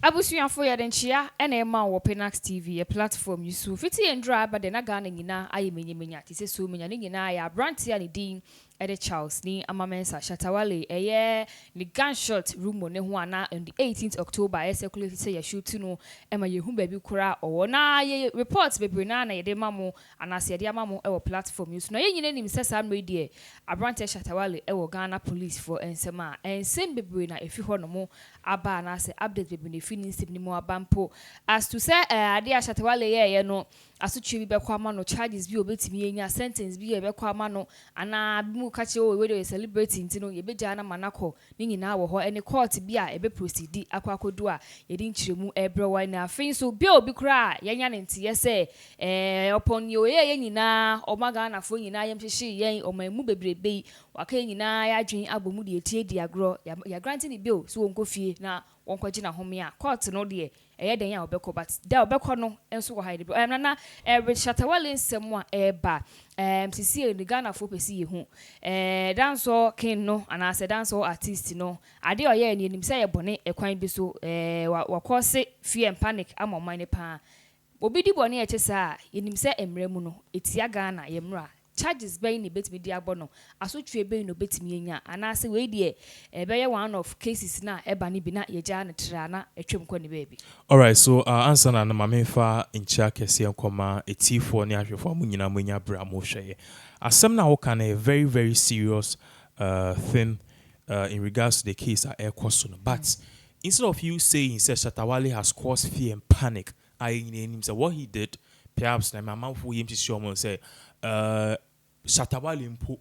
Abusuafo ya denchia ena ema wo Pinax TV a platform yusu fiti endra ba de na Ghana nyina aye menyemenya ti se so menya ne nyina ya brantia ne din Ede Charles ni amamensa Shatta Wale eye ni gunshot rumor ne ho ana on the 18th October e circulate say ya shoot no ema yehu ba bi kura owo na ye reports bebre na ye de mamo anase de amamo e wo platform yusu no ye nyina nim sesa media abrantia Shatta Wale e wo Ghana police for ensema ensem bebre na efi ho no mo aba na se update bebre ne fi ni nsem ni mo abampo as to say ade a Shatta Wale ye no asotwe bi bekwa ma no charges bi obetimi enya sentence bi ye bekwa ma no ana kache o we dey celebrating ntino ye beja na manako ni nyina wo ho ene court bi a ebe proceed akwakodu a ye di nchiremu ebre wa na afin so bi obi kra yenya ne ntiye se upon ye nyina omaga na fo nyina yem hyehe yen omamu bebrebe waka nyina ya dwen abomu de etie di agro ya grant ni bill so wonko fie na wonko gina home a court no de eye den ya obekọ but da obekọ no enso wo hide na Shatta Wale nsem a eba sisi ni Ghana fo pesi ye hu danso king no ana se danso artist no ade oye ni nim se ye bone ekwan bi so wakose fear and panic amoma ne pa obi di bone e chesa ye nim se emremu no etia Ghana ye mra charges bay ni betimi di abono asotwe bay no betimi enya ana se we die be one of cases na eba ni bi na ye ja na tra na etwem ko ni baby. All right, so answer na mamefa incha kese nkoma etifo ne ahwefo amunyina munya bra mo hweye asem na wo kan a very very serious thing in regards to the case at air question but instead of you saying say Shatta Wale has caused fear and panic I him say what he did perhaps na my mouth for him to show me say Shatta Wale mpo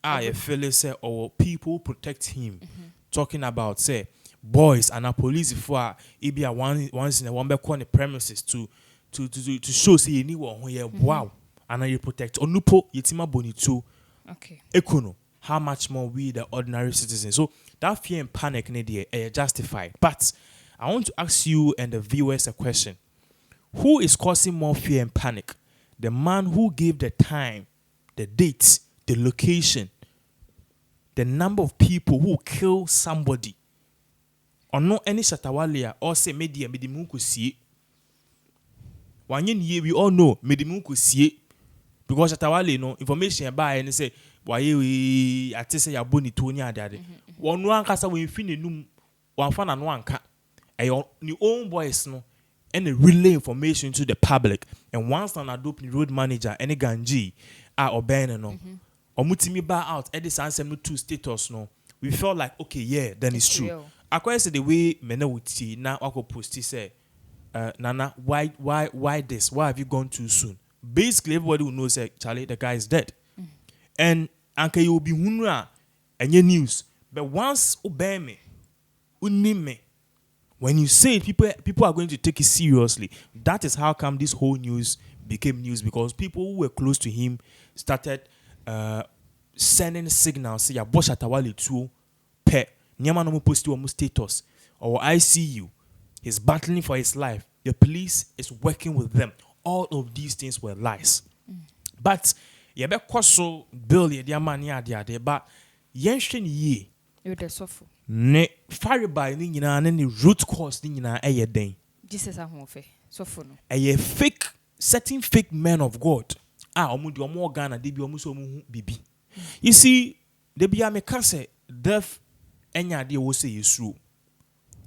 I feel say or people protect him talking about say boys and a police for it be a once in a one back on the premises to show say anyone who here wow and you protect onupo yetima boni too okay ekono how much more we the ordinary citizens so that fear and panic need justified but I want to ask you and the viewers a question. Who is causing more fear and panic? The man who gave the time, the date, the location, the number of people who kill somebody, or no any Shatta Wale or say media medimunku see. One year we all know medimunku see because Shatta Wale no information about and say why we atese ya boni Tony adade. One kasa we fini num one fan and one ka. Your own boys no and relay information to the public and once an adopt road manager any ganji or ben no or mutimi bar out at this answer no two status no we felt like okay yeah then it's true. According to the way mena would see now I could post say Nana why this why have you gone too soon basically everybody will know say Charlie the guy is dead and anke you will be hunra and your news but once obey me unime when you say it, people are going to take it seriously. That is how come this whole news became news because people who were close to him started sending signals. Say, "Ya boss Shatta Wale too, pe nyama no mo post your status or I see you." He's battling for his life. The police is working with them. All of these things were lies. But ye be kwaso bill ye dia man ya dia but yen hwe ni ye. You the suffer. Ne fire by ni nyina ne root cause ni nyina eye den Jesus ahofe so for no eye fake certain fake men of God omo de omo Ghana de bi omo so omo hu bibi you see de bia me ka say death enya de wo say yesuru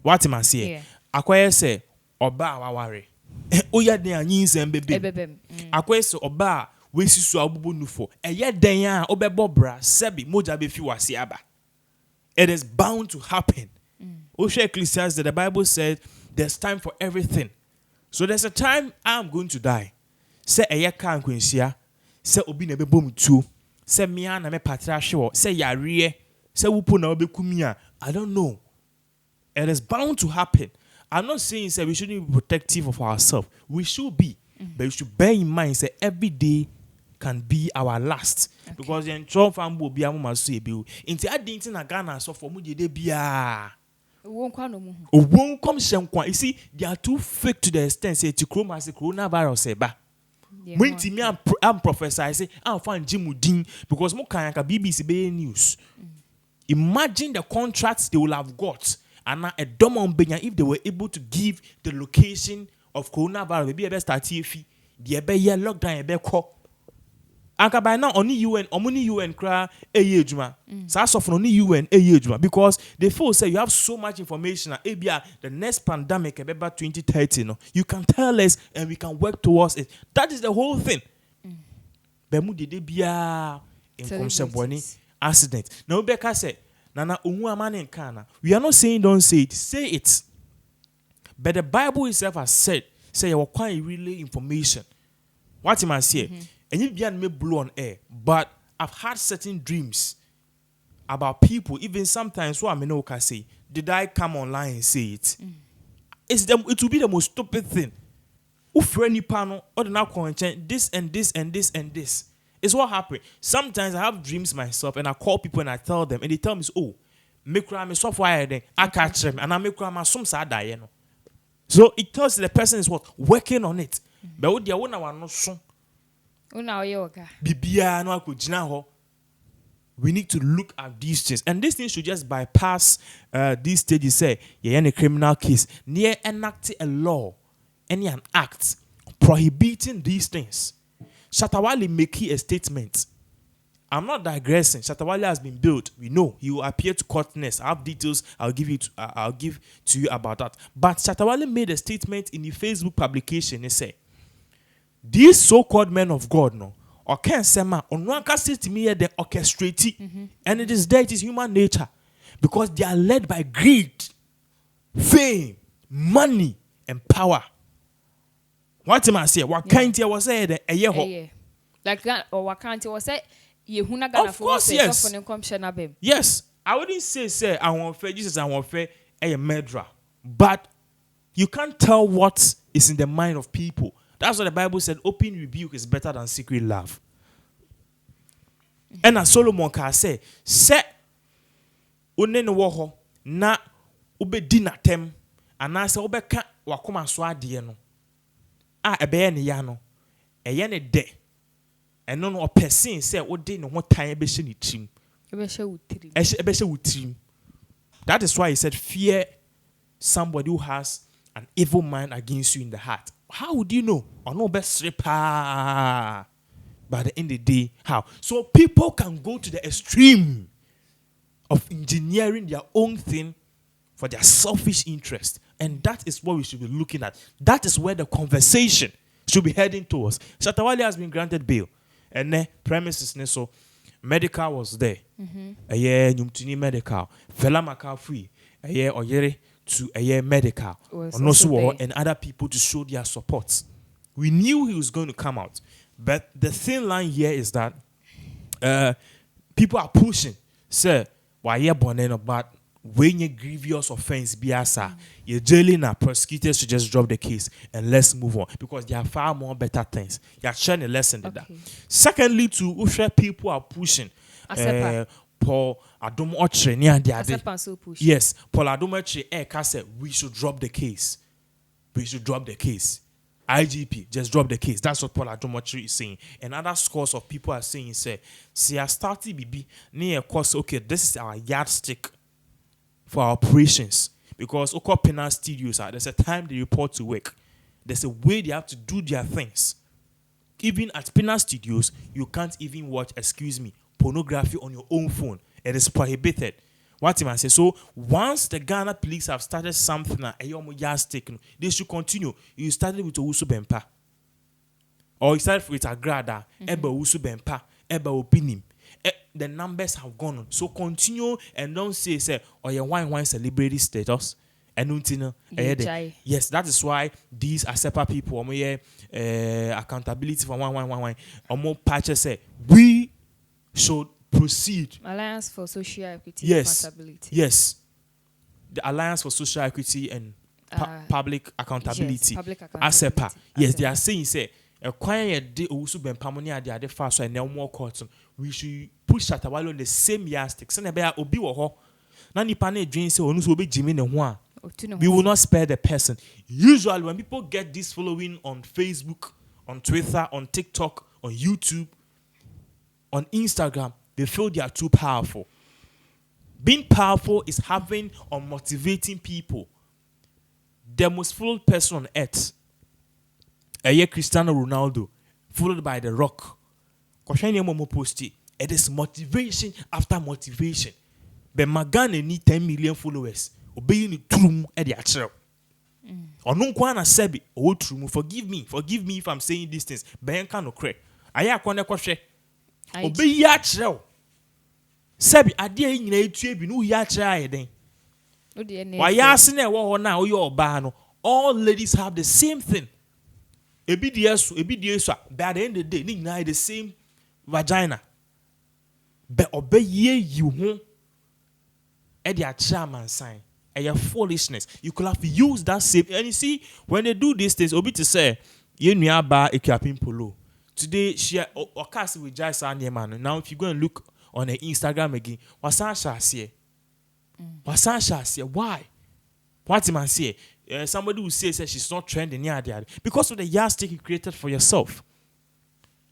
what man say akoye say oba awaware oya den anyi nsem bebe akoye say oba we sisu abubu nufo eye den a obebo bra sebi moja be fi wase aba. It is bound to happen. Ecclesiastes, the Bible says there's time for everything. So there's a time I'm going to die. Say a year can't quincia. Say obi na be bom tu. Say me na me patra show. Say yare. Say wupo na obe kumia. I don't know. It is bound to happen. I'm not saying say we shouldn't be protective of ourselves. We should be. But you should bear in mind say every day can be our last. Okay. Because the St0rm family be amu maso ebi. Inti adinti na Ghana so for mu de bia. Won kwa no mu. Won come shenkwa. You see, they are too fake to the extent say St0rm has a coronavirus eba. When me I'm professor, I say I'm fine Jimudin because mo can BBC be news. Imagine the contracts they will have got, and now a dumb benya if they were able to give the location of coronavirus, maybe a best start fee, the be year lockdown, a be call. Anka by now only UN cry a year juma. So as of only UN a year juma because they feel say you have so much information that the next pandemic about 2030, no, you can tell us and we can work towards it. That is the whole thing. Bemu de bia in accident. Now Becca said, Nana man kana. We are not saying don't say it, say it. But the Bible itself has said, say you quite really information. What am I saying? And you began me blow on air, but I've had certain dreams about people, even sometimes what I mean, can say, did I come online and say it? It will be the most stupid thing. Ufre any panel or the now this and this and this and this. It's what happened. Sometimes I have dreams myself and I call people and I tell them and they tell me, oh, make me software then I catch them and I make my some sad die. So it tells the person is what working on it. But what they want to know so. Bibia no akujina. We need to look at these things, and these things should just bypass these stages. Say, yeah, any criminal case near enacting a law, any an act prohibiting these things. Shatta Wale make a statement. I'm not digressing. Shatta Wale has been built. We know he will appear to court next. I have details. I'll give to you about that. But Shatta Wale made a statement in the Facebook publication. He said, "These so-called men of God, no, or can say man, on one can say to me here they orchestrate, and it is there. It is human nature, because they are led by greed, fame, money, and power." What am I saying? What kind of was said a year? Like that, or what kind of was said? Of course, yes. Yes, I wouldn't say I want fair Jesus, I want fair a murderer, but you can't tell what is in the mind of people. That's what the Bible said. Open rebuke is better than secret love. And as Solomon can say une no wo na ube di natem anase obeka wakoma so ade no ebe ne ya no eye ne de eno no person say ode ne ho tan ebe hye ne trim ebe hye wutrim. That is why he said fear somebody who has an evil mind against you in the heart. How would you know? Or no best by the end of the day, how? So people can go to the extreme of engineering their own thing for their selfish interest. And that is what we should be looking at. That is where the conversation should be heading towards. Shatta Wale has been granted bail. And then premises, so medical was there. A year, Numtini medical. Fela Maka free. A year or year to a year medical. And other people to show their support. We knew he was going to come out. But the thin line here is that people are pushing. Sir, why you boneno, but when you grievous offense biasa, you're jailing now, prosecutors should just drop the case and let's move on. Because there are far more better things. You're sharing a lesson than that. Secondly, to Usha, people are pushing. Paul Adom Otre near the other. Yes, Paul Adom Otre said we should drop the case. We should drop the case. IGP, just drop the case. That's what Paul Adom Otre is saying. And other scores of people are saying, say, see, I started BB near course. Okay, this is our yardstick for our operations. Because Pinax studios there's a time they report to work. There's a way they have to do their things. Even at Pinax studios, you can't even watch, pornography on your own phone. It is prohibited. What am I saying? So once the Ghana police have started something, they should continue. You started with Owusu Bempa, or you started with Agrada, Eba Owusu Bempa, Eba Opinim. The numbers have gone on. So continue and don't say, or your wine celebrity status. Yes, that is why these are separate people. Accountability for one. More patches say we should proceed. Alliance for Social Equity and Accountability. Yes. The Alliance for Social Equity and Public Accountability. ASEPA. Yes, they are saying, say, a quiet day also been Pamonia, the other fast and no more courts. We should push Shatta Wale on the same yardstick. Send a bear or be or Nani Pane Jane say, will be Jimmy and one. We will not spare the person. Usually, when people get this following on Facebook on Twitter, on TikTok, on YouTube, on Instagram, they feel they are too powerful. Being powerful is having or motivating people. The most followed person on earth, Cristiano Ronaldo, followed by The Rock. It is motivation after motivation. But Magane need 10 million followers. Obeying the true at the actual. Or no kwana sebi o true. Forgive me if I'm saying these things. Ben kano kre. Aya kwana kwahwe. Obey ya actual. Sebi ade nyina etu ebi no ya actual ayeden. Why ya se na wo ho na o yo oba no. All ladies have the same thing. Ebi die but at the end of the day, ni nyina the same vagina. But obey ye you ho. E dia chairman sign. A foolishness. You could have used that same. And you see, when they do these things, obi to say, you know about a capin polo. Today, she or cast with Jai man. Now, if you go and look on her Instagram again, what's say? Why? What man say? Somebody will say she's not trending near there because of the yardstick you created for yourself.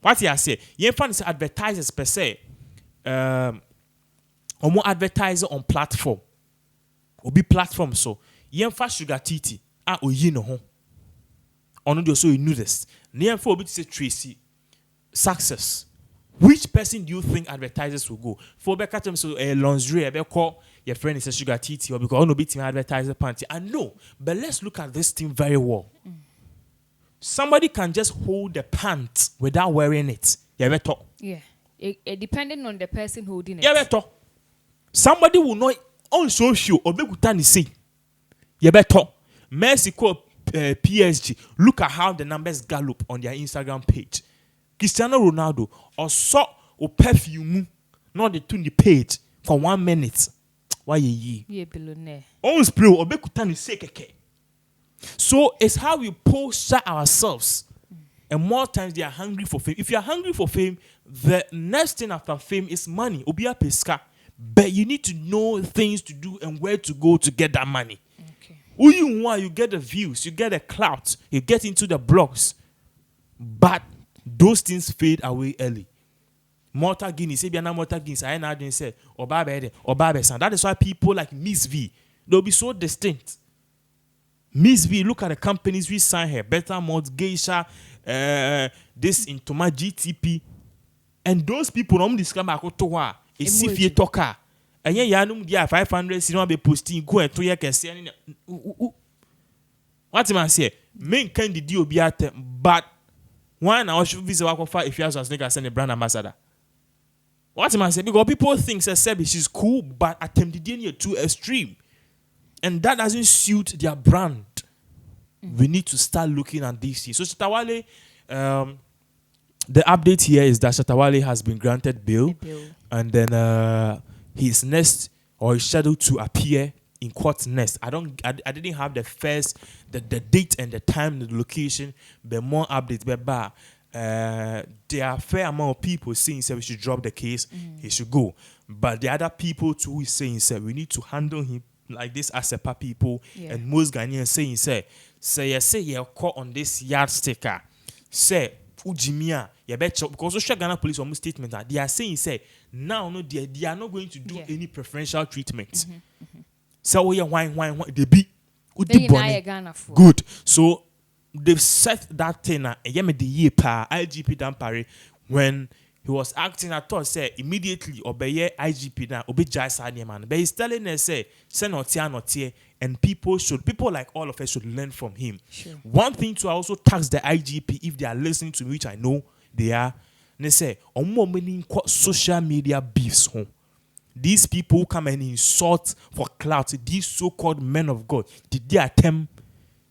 What I say? You find advertisers per se. Or more advertiser on platform. Obi platform so yemfa sugar titi oyi no ho ono de so you knew this yemfa obi to say Tracy success. Which person do you think advertisers will go for? Be catch so lingerie be call your friend is a sugar titi or because ono be team advertiser panty. And no, but let's look at this thing very well. Somebody can just hold the pant without wearing it. Yeah, depending on the person holding it. Somebody will not on social obekutani say you better Mexico PSG. Look at how the numbers gallop on their Instagram page. Cristiano Ronaldo or saw or perfume not the tune the page for 1 minute. Why ye below on spray obekutani say keke. So it's how we posture ourselves. And more times they are hungry for fame. If you are hungry for fame, the next thing after fame is money. Obia pesca. But you need to know things to do and where to go to get that money. Okay. Who you want, you get the views, you get the clout, you get into the blogs. But those things fade away early. Mortal Guinness, say Mortal Guinness, I now didn't say Obabe. That is why people like Miss V, they'll be so distinct. Miss V, look at the companies we sign here. Better Mod, Geisha, this Intoma GTP. And those people don't describe Akotowa. If you talk, and yanum dia 500 sino be posting go and 2 year can say what man say main kind the deal be at but one I should visit Wakofa if you as nigga send a brand ambassador. What man say because people think Sebi she's cool but attempt the DNA too extreme and that doesn't suit their brand. We need to start looking at these things. So Shatta Wale, the update here is that Shatta Wale has been granted bail. And then he's next or is scheduled to appear in court next. I didn't have the date and the time, the location, but more updates. But there are a fair amount of people saying we should drop the case, he should go. But the other people too who is saying we need to handle him like this as a people. Yeah. And most Ghanaians saying you're caught on this yardstick. Say Ujimia, you betcha because social Ghana police almost statement that they are saying now no they are not going to do any preferential treatment. So we are wine they be good. So they've set that thing and the year pa IGP Dampare when he was acting. I thought immediately obey IGP now obey Jai man. But he's telling us say not here and people like all of us should learn from him. Sure. One thing to also tax the IGP if they are listening to me, which I know they are. They say more many social media beefs home. These people who come and insult for clout, these so-called men of God, did they attempt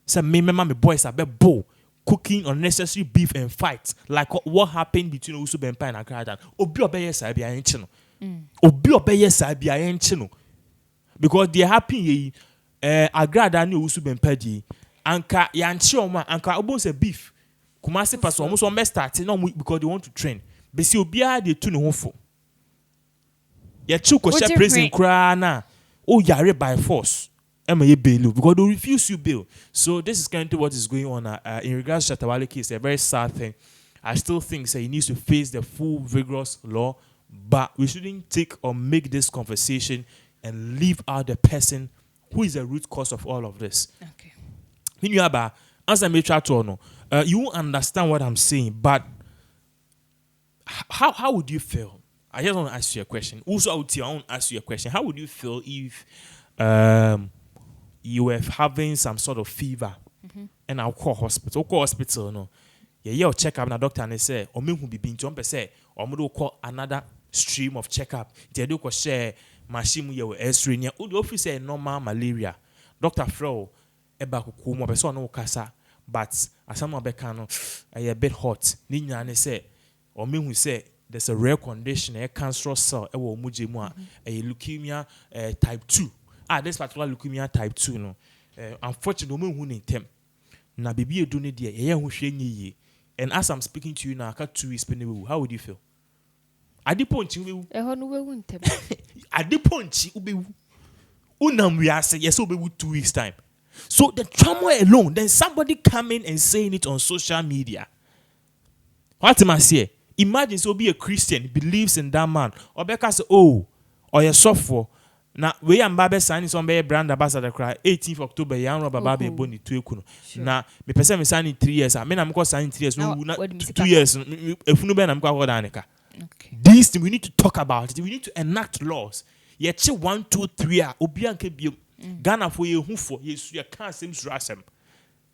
say me my boys are bow cooking unnecessary beef and fights like what happened between Usu Bempa and Accra. Obi obeye sabi ayenchino. Obi obeye sabi ayenchino. Because they happy Agrada ni Usu Bempa di anka yanchi oma anka obo say beef. Kumasi pass almost on start no because they want to train. But see obi a dey tu ne ho fo. Ye chu ko share prison kra na o yare by force. MA bail because they refuse you bail. So this is currently what is going on in regards to Shatta Wale case. A very sad thing. I still think he needs to face the full vigorous law, but we shouldn't take or make this conversation and leave out the person who is the root cause of all of this. Okay. Answer me try to no. You won't understand what I'm saying, but how would you feel? I just want to ask you a question. Also, I want to ask you a question. How would you feel if you were having some sort of fever and I'll call hospital? Call hospital, no. Yeah, check up na doctor and they say, or me who be being jump say, or me do call another stream of checkup. They do share machine you X-ray near. Would office say normal malaria. Doctor Fro eba kukumo be so no kasa, but as some bekano a bit hot. Ninya and say, or me who say there's a rare condition, a cancerous cell, a mujimua, a leukemia type 2. This particular leukemia type 2, no. Unfortunately, who need them. Na baby you do need dear, who ye. And as I'm speaking to you now, I got 2 weeks penny. How would you feel? At the point you at the point you be unam we are saying yes, will be 2 weeks time. So the trauma alone, then somebody coming and saying it on social media. What am I saying? Imagine so be a Christian believes in that man, or because or you suffer. Now we am Babe signing some brand ambassador cry 18th October. Yan Robert Babe boni 2 kuno. Now me person me signing 3 years. I mean I'm going signing 3 years. No, 2 years. If you know I'm going to go. Okay. These things we need to talk about it. We need to enact laws. Yet 1, 2, 3 obianke bi Ghana for you who for you can't same surasem.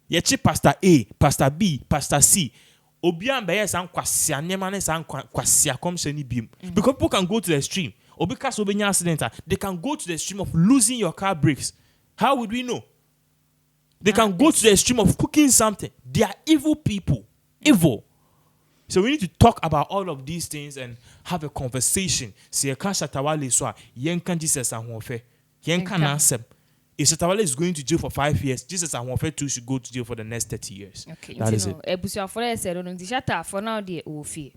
Yet Pastor A, Pastor B, Pastor C. Obian be yes and kwasia nyema san kwasia come sheni bim. Because people can go to the extreme. Or because of any accident, they can go to the extreme of losing your car brakes. How would we know? They can go to the extreme of cooking something. They are evil people. Evil. So we need to talk about all of these things and have a conversation. See, Shatta Wale so yenkan Jesus and Hofe. Yenkan answer. If Shatta Wale is going to jail for 5 years, Jesus and Hofe too should go to jail for the next 30 years. Okay. That is it. Ebusia for said on the Shatta for now the Ofi.